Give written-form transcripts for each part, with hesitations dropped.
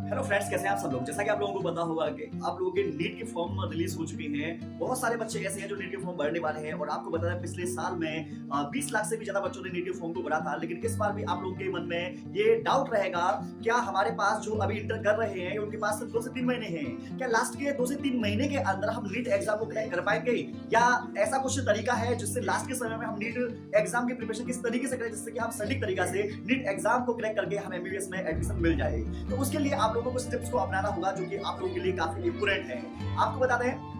Hello friends, कैसे हैं आप सब लोग। जैसा कि आप लोगों को पता होगा कि आप लोगों के नीट के फॉर्म रिलीज हो चुके हैं। बहुत सारे बच्चे ऐसे हैं जो नीट के फॉर्म भरने वाले हैं और आपको पता है पिछले साल में 20 लाख से भी ज्यादा बच्चों ने नीट के फॉर्म को भरा था। लेकिन इस बार भी आप लोगों के मन में ये डाउट रहेगा, क्या हमारे पास जो अभी इंटर कर रहे हैं उनके पास सिर्फ 2 से 3 महीने हैं, क्या लास्ट के 2 से 3 महीने के अंदर हम नीट एग्जाम को क्रैक कर पाएंगे, या ऐसा कुछ तरीका है जिससे लास्ट के समय में हम नीट एग्जाम की प्रिपरेशन किस तरीके से करें जिससे कि हम सटीक तरीका से नीट एग्जाम को क्रैक करके हम एमबीबीएस में एडमिशन मिल जाए। तो उसके लिए आप लोगों को स्टेप्स को अपनाना होगा जो कि आप लोगों के लिए काफी इंपोर्टेंट है। आपको बता दें,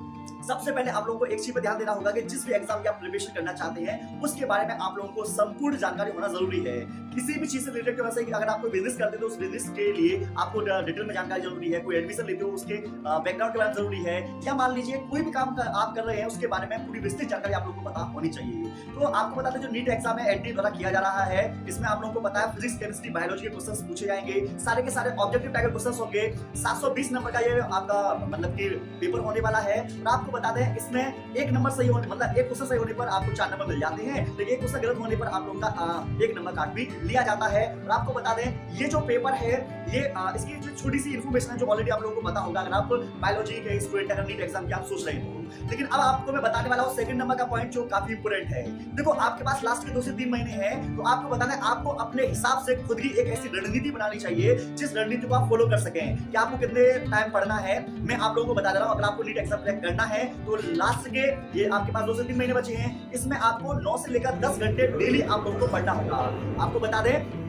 सबसे पहले आप लोगों को एक चीज पर ध्यान देना होगा कि जिस भी एग्जाम की आप प्रिपरेशन करना चाहते हैं उसके बारे में आप लोगों को संपूर्ण जानकारी होना जरूरी है। किसी भी चीज से रिलेटेड वैसे कि अगर आप कोई बिजनेस करते हो तो उस बिजनेस के लिए आपको डिटेल में जानकारी जरूरी है। कोई एडमिशन लेते हो उसके बैकग्राउंड के बारे में जरूरी है, या मान लीजिए कोई भी काम आप कर रहे हैं उसके बारे में पूरी विस्तृत जानकारी आप लोगों को पता होनी चाहिए। तो आपको बता दें, जो नीट एग्जाम है एनटीए द्वारा किया जा रहा है, इसमें आप लोगों को पता है फिजिक्स, केमिस्ट्री, बायोलॉजी के क्वेश्चंस पूछे जाएंगे। सारे के सारे ऑब्जेक्टिव टाइप के क्वेश्चंस होंगे। 720 नंबर का ये आपका मतलब कि पेपर होने वाला है। और आपको बता दें, इसमें एक नंबर सही होने मतलब एक क्वेश्चन सही होने पर आपको 4 नंबर मिल जाते हैं, लेकिन एक क्वेश्चन गलत होने पर आप लोगों का 1 नंबर काट भी लिया जाता है। और आपको बता दें, ये जो पेपर है ये इसकी जो छोटी सी इन्फॉर्मेशन है जो ऑलरेडी आप लोगों को पता होगा अगर आप बायोलॉजी के स्टूडेंट अगर नीट एग्जाम की आप सोच रहे हो। लेकिन अब आपको मैं बताने वाला हूं सेकंड नंबर का पॉइंट जो काफी इंपोर्टेंट है। देखो, आपके पास लास्ट के 2 से 3 महीने हैं, तो आपको बताना है आपको अपने हिसाब से खुद की एक ऐसी रणनीति बनानी चाहिए जिस रणनीति को आप फॉलो कर सकें कि आपको कितने टाइम पढ़ना है। मैं आप लोगों को बता दे रहा हूं, अगर आपको नीट एग्जाम क्रैक करना है तो लास्ट के ये आपके पास 2 से 3 महीने बचे हैं, इसमें आपको 9 से लेकर 10 घंटे डेली आप लोगों को पढ़ना होगा। आपको बता दें,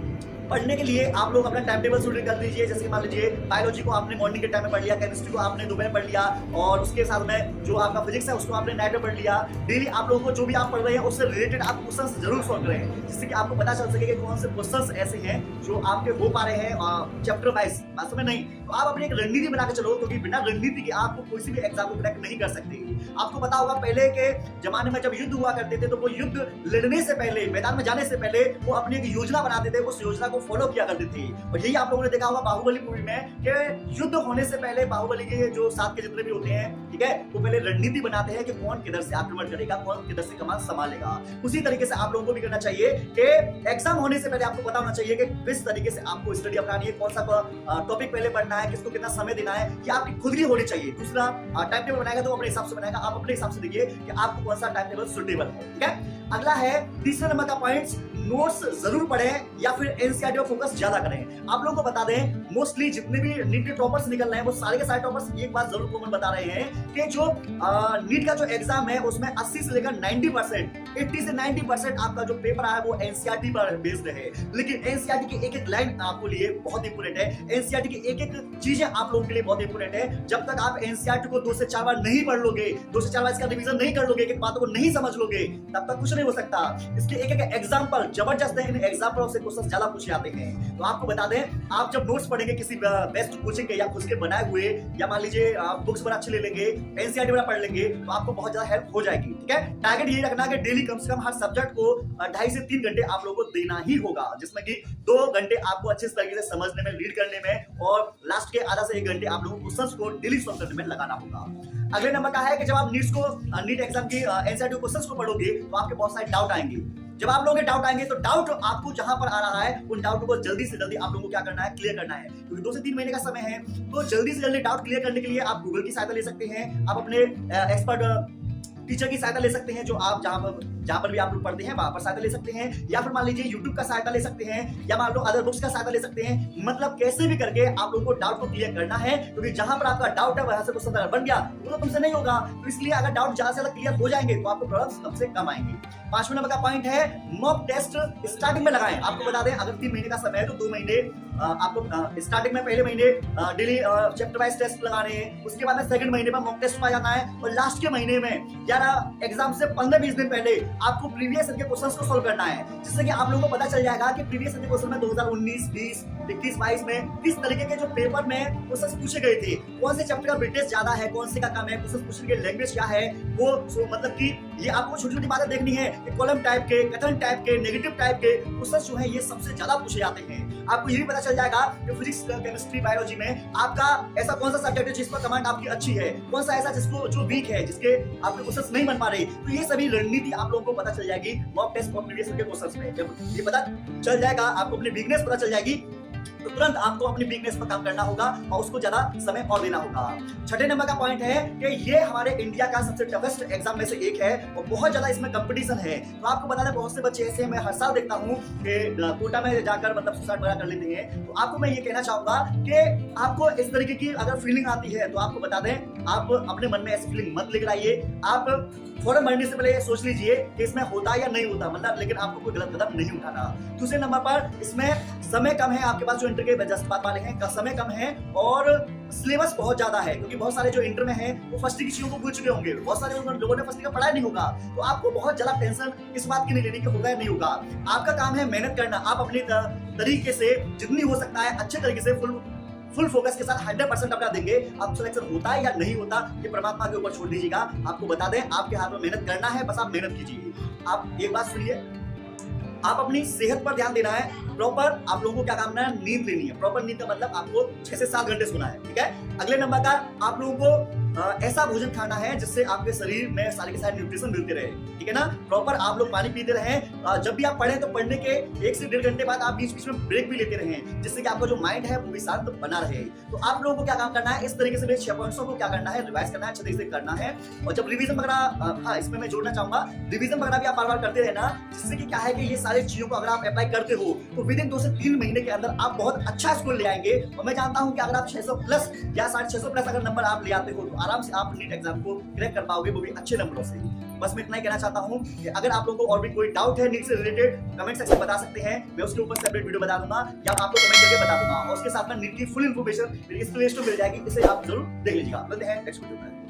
पढ़ने के लिए आप लोग अपना टाइम टेबल शेड्यूल कर लीजिए। जैसे मान लीजिए बायोलॉजी को आपने मॉर्निंग के टाइम में पढ़ लिया, केमिस्ट्री को आपने दोपहर पढ़ लिया, और उसके साथ में जो आपका फिजिक्स है उसको आपने नाइट में पढ़ लिया। डेली आप लोगों को जो भी आप पढ़ रहे हैं उससे रिलेटेड आप क्वेश्चंस जरूर सॉल्व करें, जिससे कि आपको पता चल सके कि कौन से क्वेश्चंस ऐसे हैं जो आपके हो पा रहे हैं चैप्टर वाइज, वास्तव में नहीं। तो आप अपनी एक रणनीति बना के चलो, क्योंकि बिना रणनीति के आपको कोई भी एग्जाम को क्रैक नहीं कर सकते। आपको पता होगा पहले के जमाने में जब युद्ध हुआ करते थे तो वो युद्ध लड़ने से पहले, मैदान में जाने से पहले वो अपनी एक योजना बनाते थे, उस योजना को फॉलो किया करते थे। और यही आप लोगों ने देखा होगा बाहुबली मूवी में कि युद्ध होने से पहले बाहुबली के जो साथ के जितने भी होते हैं, ठीक है, वो पहले रणनीति बनाते हैं कि कौन किधर से आक्रमण करेगा, कौन किधर से कमान संभालेगा। उसी तरीके से आप लोगों को भी करना चाहिए कि एग्जाम होने से पहले आपको पता होना चाहिए कि किस तरीके से आपको स्टडी अपनानी है, कौन सा टॉपिक पहले पढ़ना है, किसको कितना समय देना है, ये आपकी खुद की होनी चाहिए। दूसरा, टाइम टेबल बनाएगा तो अपने हिसाब से बनाएगा, आप अपने हिसाब से देखिए कि आपको कौन सा टाइम टेबल सुटेबल है, ठीक है। अगला है तीसरे नंबर का पॉइंट, नोट्स जरूर पढ़ें या फिर एनसीईआरटी पर फोकस ज्यादा करें। आप लोगों को बता दें, मोस्टली जितने भी नीट के टॉपर्स निकल रहे हैं वो सारे के सारे टॉपर्स एक बात जरूर कॉमन बता रहे हैं कि जो नीट का जो एग्जाम है उसमें 80 से लेकर 90%, 80 से 90% आपका जो पेपर आया वो एनसीईआरटी पर बेस्ड है। लेकिन एनसीईआरटी की एक-एक लाइन आपको लिए बहुत इंपोर्टेंट है, एनसीईआरटी की एक-एक चीजें आप लोगों के लिए बहुत इंपोर्टेंट है। जब तक आप एनसीईआरटी को 2 से 4 बार नहीं पढ़ लोगे, 2 से 4 बार इसका रिवीजन नहीं कर लोगे, एक बातों को नहीं समझ लोगे, तब तक कुछ नहीं हो सकता। इसके एक-एक एग्जांपल जबरदस्त है, इन एग्जांपल से क्वेश्चन ज्यादा पूछे जाते हैं। तो आपको बता दें, आप जब नोट्स पढ़ेंगे किसी बेस्ट कोचिंग के या खुद के बनाए हुए, या मान लीजिए आप बुक्स बड़ा अच्छे ले लेंगे, एनसीईआरटी बड़ा पढ़ लेंगे, तो आपको बहुत ज्यादा हेल्प हो जाएगी, ठीक है। टारगेट ये रखना कि डेली कम से कम हर सब्जेक्ट को 2.5 से 3 घंटे आप लोगों को देना ही होगा, जिसमें कि 2 घंटे आपको अच्छे तरीके से समझने में, रीड करने में, और लास्ट के आधा से 1 घंटे आप लोगों को क्वेश्चंस को डेली सॉल्व करने में लगाना होगा। अगले नंबर का है कि जब आप नीट एग्जाम की एनसीईआरटी क्वेश्चंस को पढ़ोगे तो आपके बहुत सारे डाउट आएंगे। जब आप लोगों के डाउट आएंगे तो डाउट आपको जहां पर आ रहा है उन डाउट को जल्दी से जल्दी आप लोगों को क्या करना है, क्लियर करना है। क्योंकि 2 से 3 महीने का समय है, तो जल्दी से जल्दी डाउट क्लियर करने के लिए आप गूगल की सहायता ले सकते हैं, आप अपने एक्सपर्ट टीचर की सहायता ले सकते हैं, जो आप जहां पर भी आप लोग पढ़ते हैं वहां पर सहायता ले सकते हैं, या फिर मान लीजिए यूट्यूब का सहायता ले सकते हैं, या मान लो अदर बुक्स का सहायता ले सकते हैं। मतलब कैसे भी करके आप लोगों को डाउट को क्लियर करना है, क्योंकि जहां पर आपका डाउट है वहां से क्वेश्चन बन गया वो तो तुमसे नहीं होगा। तो इसलिए अगर डाउट ज्यादा से ज्यादा क्लियर हो जाएंगे तो आपको प्रॉब्लम्स कम से कम आएंगे। 5वें नंबर का पॉइंट है मॉक टेस्ट स्टार्टिंग में लगाएं। आपको बता दें, अगर 3 महीने का समय है तो 2 महीने आपको स्टार्टिंग में, पहले महीने डेली चैप्टर वाइज टेस्ट लगाने हैं, उसके बाद में सेकंड महीने में मॉक टेस्ट आ जाना है, और लास्ट के महीने में 11 एग्जाम से 15-20 दिन पहले आपको प्रीवियस ईयर के क्वेश्चंस को सॉल्व करना है, जिससे कि आप लोगों को पता चल जाएगा कि प्रीवियस ईयर के क्वेश्चन में 2019, 20, 21, 22 में किस तरीके के जो पेपर में क्वेश्चंस पूछे गए थे, कौन से चैप्टर का वेटेज ज्यादा है, कौन से का कम है, क्वेश्चन पूछने की लैंग्वेज क्या है, वो मतलब कि ये आपको छोटी-छोटी बातें देखनी है कि कॉलम टाइप के, कथन टाइप के, नेगेटिव टाइप के क्वेश्चंस जो है ये सबसे ज्यादा पूछे जाते हैं। आपको ये भी पता चल जाएगा कि फिजिक्स, केमिस्ट्री, बायोलॉजी में आपका ऐसा कौन सा सब्जेक्ट है जिस पर कमांड आपकी अच्छी है, कौन सा ऐसा जिसको जो वीक है, जिसके आपके क्वेश्चंस नहीं बन पा रहे। तो ये सभी रणनीति आप लोगों को पता चल जाएगी मॉक टेस्ट और प्रीवियस ईयर के क्वेश्चंस में। जब ये पता चल जाएगा, आपको अपनी वीकनेस पता चल जाएगी, तो तुरंत आपको अपनी वीकनेस पर काम करना होगा और उसको ज्यादा समय और देना होगा। छठे नंबर का पॉइंट है कि ये हमारे इंडिया का सबसे टफेस्ट एग्जाम में से एक है और बहुत ज्यादा इसमें कंपटीशन है। तो आपको बता दें बहुत से बच्चे ऐसे मैं हर साल देखता हूँ कि कोटा में जाकर मतलब सुसाइड वगैरह कर लेते हैं। तो आपको मैं ये कहना चाहूंगा कि आपको इस तरीके की अगर फीलिंग आती है तो आपको बता दें आप अपने मन में ऐसी फीलिंग मत लेकर आइए। आप फौरन मरने से पहले सोच लीजिए कि इसमें होता या नहीं होता, मतलब लेकिन आपको कोई गलत कदम नहीं उठाना। दूसरे नंबर पर इसमें समय कम है, आपके पास जो इंटर के जज्बात वाले हैं का समय कम है और सिलेबस बहुत ज्यादा है, क्योंकि बहुत सारे जो इंटर में हैं वो फर्स्ट की चीजों को भूल चुके होंगे, बहुत सारे लोगों ने फर्स्ट का पढ़ा नहीं होगा। तो आपको बहुत ज्यादा टेंशन इस बात की नहीं लेनी कि होगा या नहीं होगा। आपका काम है मेहनत करना, आप अपने तरीके से जितनी हो सकता है अच्छे तरीके से फुल फोकस के साथ 100% अपना देंगे। अब सिलेक्शन होता है या नहीं होता ये परमात्मा के ऊपर छोड़ दीजिएगा। आपको बता दें आपके हाथ में मेहनत करना है, बस आप मेहनत कीजिए। आप एक बात सुनिए, आप अपनी सेहत पर ध्यान देना है। प्रॉपर आप लोगों को क्या करना है, नींद लेनी है। प्रॉपर नींद का मतलब आपको 6 से 7 घंटे सोना है, ठीक है। अगले नंबर का आप लोगों को ऐसा भोजन खाना है जिससे आपके शरीर में सारे के सारे न्यूट्रिशन मिलते रहे, ठीक है ना। प्रॉपर आप लोग पानी पीते रहें। जब भी आप पढ़ें तो पढ़ने के 1 से 1.5 घंटे बाद आप बीच बीच में ब्रेक भी लेते रहें, जिससे कि आपका जो माइंड है वो भी शांत बना रहे। तो आप लोगों को क्या काम करना है, इस तरीके से मेरे 6 पॉइंट्स को क्या करना है, रिवाइज करना है, अच्छे तरीके से करना है। और जब रिवीजन वगैरह, हाँ इसमें मैं जोड़ना चाहूंगा, रिवीजन वगैरह भी आप बार बार करते रहना, जिससे कि क्या है कि ये सारी चीजों को अगर आप अप्लाई करते हो तो विद इन 2 से 3 महीने के अंदर आप बहुत अच्छा स्कोर ले आएंगे। और मैं जानता हूं कि अगर आप 600 प्लस या 650 प्लस अगर नंबर आप ले आते हो तो आराम से आप नीट एग्जाम को क्रैक कर पाओगे, वो भी अच्छे नंबरों से। बस मैं इतना ही कहना चाहता हूं कि अगर आप लोगों को और भी कोई डाउट है नीट से रिलेटेड, कमेंट सेक्शन में बता सकते हैं, मैं उसके ऊपर सेपरेट वीडियो बता दूंगा या आपको कमेंट करके बता दूंगा। और उसके साथ में नीट की फुल इन्फॉर्मेशन मेरी इस प्लेलिस्ट में मिल जाएगी, इसे आप जरूर देख लीजिएगा। मिलते हैं नेक्स्ट वीडियो में।